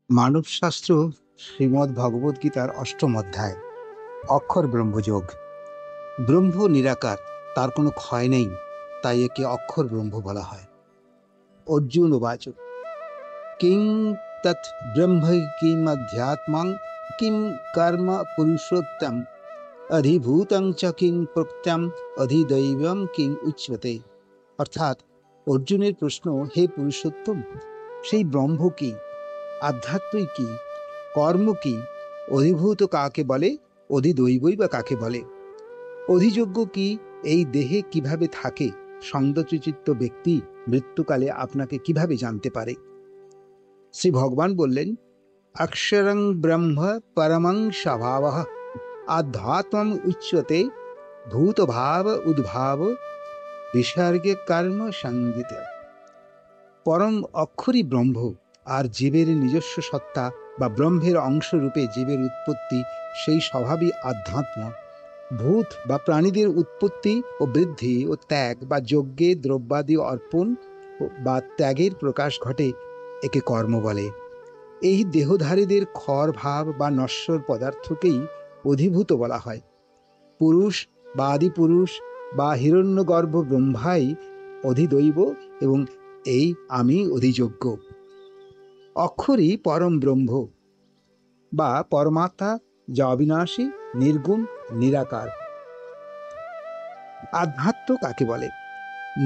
মানবশাস্ত্র শ্রীমদ্ ভগবদ গীতার অষ্টম অধ্যায় অক্ষর ব্রহ্মযোগ। ব্রহ্ম নিরাকার, তার কোনো ক্ষয় নেই, তাই একে অক্ষর ব্রহ্ম বলা হয়। অর্জুন উবাচ কিং তৎ ব্রহ্ম কিম অধ্যাত্মং কিম কর্ম পুরুষোত্তম অধিভূতং চ কিং প্রত্যম অধিদৈবম কিং উচ্যতে। অর্থাৎ অর্জুনের প্রশ্ন, হে পুরুষোত্তম, সেই ব্রহ্ম কি, আধ্যাত্মই কি, কর্ম কি, অধিভূত কাকে বলে, অধিদৈবই বা কাকে বলে, অধিযোগ্য কি, এই দেহে কিভাবে থাকে, সংযতচিত্ত ব্যক্তি মৃত্যুকালে আপনাকে কিভাবে জানতে পারে? শ্রী ভগবান বললেন, অক্ষরং ব্রহ্ম পরমং স্বভাবঃ আধ্যাত্মম উচ্যতে ভূতভাব উদ্ভাব বিসর্গে কর্ম সংগীত। পরম অক্ষরই ব্রহ্ম, আর জীবের নিজস্ব সত্তা বা ব্রহ্মের অংশরূপে জীবের উৎপত্তি, সেই স্বভাবই আধ্যাত্ম। ভূত বা প্রাণীদের উৎপত্তি ও বৃদ্ধি ও ত্যাগ বা যজ্ঞে দ্রব্যাদি অর্পণ বা ত্যাগের প্রকাশ ঘটে, একে কর্ম বলে। এই দেহধারীদের ক্ষর ভাব বা নশ্বর পদার্থকেই অধিভূত বলা হয়। পুরুষ বা আদিপুরুষ বা হিরণ্যগর্ভ ব্রহ্মাই অধিদৈব এবং এই আমি অধিযোগ্য। অক্ষরই পরম ব্রহ্ম বা পরমাত্মা, যা অবিনাশী, নির্গুণ, নিরাকার। আধ্যাত্ম কাকে বলে?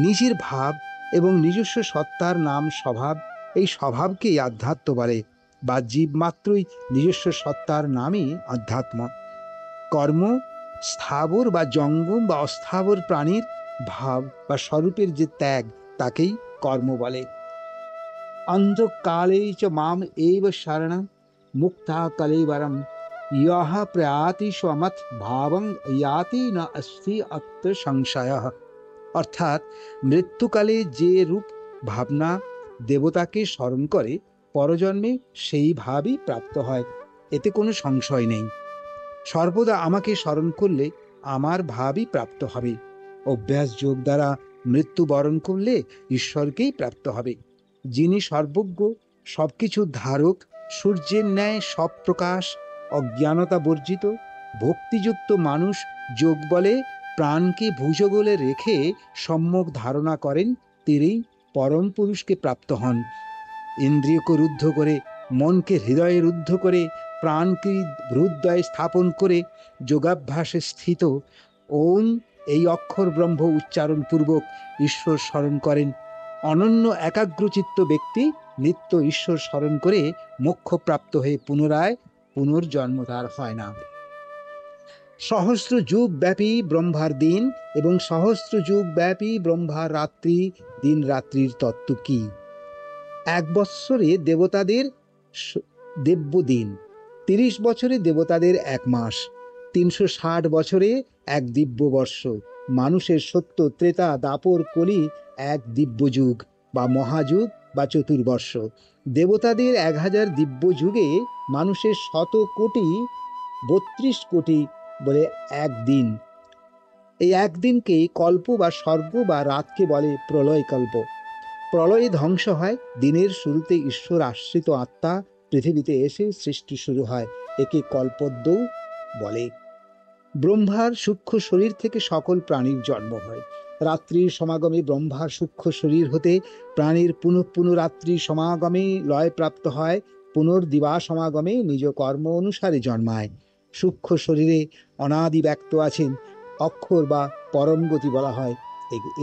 নিজের ভাব এবং নিজস্ব সত্তার নাম স্বভাব, এই স্বভাবকেই আধ্যাত্ম বলে, বা জীব মাত্রই নিজস্ব সত্তার নামই আধ্যাত্ম। কর্ম স্থাবর বা জঙ্গম বা অস্থাবর প্রাণীর ভাব বা স্বরূপের যে ত্যাগ, তাকেই কর্ম বলে। অন্ধকালে চ মাম এব শরণং মুক্তা কলেবরম ইয়ঃ প্রয়াতি স্বমত ভাবং ইয়াতি ন অস্তি অত্র সংশয়ঃ। অর্থাৎ মৃত্যুকালে যে রূপ ভাবনা দেবতাকে স্মরণ করে, পরজন্মে সেই ভাবই প্রাপ্ত হয়, এতে কোনো সংশয় নেই। সর্বদা আমাকে স্মরণ করলে আমার ভাবই প্রাপ্ত হবে। অভ্যাস যোগ দ্বারা মৃত্যুবরণ করলে ঈশ্বরকেই প্রাপ্ত হবে, যিনি সর্বজ্ঞ, সবকিছুর ধারক, সূর্যের ন্যায় সব প্রকাশ, অজ্ঞানতা বর্জিত। ভক্তিযুক্ত মানুষ যোগ বলে প্রাণকে ভুজগলে রেখে সম্যক ধারণা করেন, তিনিই পরম পুরুষকে প্রাপ্ত হন। ইন্দ্রিয়কে রুদ্ধ করে, মনকে হৃদয়ে রুদ্ধ করে, প্রাণকে হৃদয়ে স্থাপন করে যোগাভ্যাসে স্থিত ওম এই অক্ষর ব্রহ্ম উচ্চারণ পূর্বক ঈশ্বর স্মরণ করেন। অনন্য একাগ্রচিত্ত ব্যক্তি নিত্য ঈশ্বর স্মরণ করে মোক্ষপ্রাপ্ত হয়ে পুনরায় পুনর্জন্ম তার হয় না। সহস্র যুগ ব্যাপী ব্রহ্মার দিন এবং সহস্র যুগ ব্যাপী ব্রহ্মার রাত্রি, দিন রাত্রির তত্ত্ব কি? 1 বৎসরে দেবতাদের দিব্য দিন, 30 বছরে দেবতাদের 1 মাস, 360 বছরে 1 দিব্য বর্ষ, মানুষের সত্য ত্রেতা দাপর কলি 1 দিব্য যুগ বা মহাযুগ বা চতুর্বর্ষ। দেবতাদের 1000 দিব্য যুগে মানুষের 100 কোটি 32 কোটি বলে 1 দিন। এই 1 দিনকেই কল্প বা স্বর্গ বা রাতকে বলে প্রলয়কল্প। প্রলয়ে ধ্বংস হয়, দিনের শুরুতে ঈশ্বর আশ্রিত আত্মা পৃথিবীতে এসে সৃষ্টি শুরু হয়, একে কল্পদ্যৌ বলে। ব্রহ্মার সূক্ষ্ম শরীর থেকে সকল প্রাণীর জন্ম হয়। রাত্রির সমাগমে ব্রহ্মার সূক্ষ্ম শরীর হতে প্রাণীর পুনঃ রাত্রি সমাগমে লয় প্রাপ্ত হয়, পুনর্দিবা সমাগমে নিজ কর্ম অনুসারে জন্মায়। সূক্ষ্ম শরীরে অনাদি ব্যক্ত আছেন, অক্ষর বা পরম গতি বলা হয়,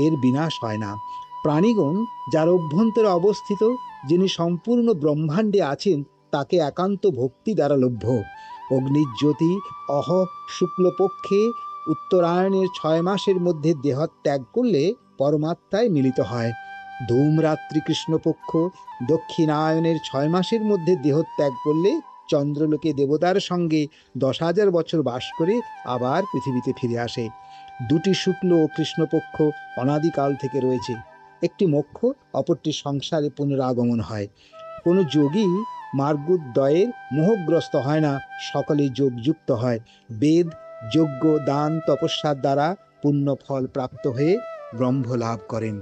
এর বিনাশ হয় না। প্রাণীগণ যার অভ্যন্তরে অবস্থিত, যিনি সম্পূর্ণ ব্রহ্মাণ্ডে আছেন, তাকে একান্ত ভক্তি দ্বারা লভ্য। অগ্নিজ্যোতি অহ শুক্লপক্ষে উত্তরায়ণের 6 মাসের মধ্যে দেহত্যাগ করলে পরমাত্মায় মিলিত হয়। ধূমরাত্রি কৃষ্ণপক্ষ দক্ষিণায়নের 6 মাসের মধ্যে দেহত্যাগ করলে চন্দ্রলোকে দেবতার সঙ্গে 10,000 বছর বাস করে আবার পৃথিবীতে ফিরে আসে। 2টি শুক্ল ও কৃষ্ণপক্ষ অনাদিকাল থেকে রয়েছে, একটি মোক্ষ, অপরটি সংসারে পুনরাগমন হয়। কোনো যোগী মার্গোদ্বয়ের মোহগ্রস্ত হয় না, সকলে যোগযুক্ত হয়। বেদ, যজ্ঞ, দান, তপস্যার দ্বারা পুণ্য ফল প্রাপ্ত হয়ে ব্রহ্ম লাভ করেন।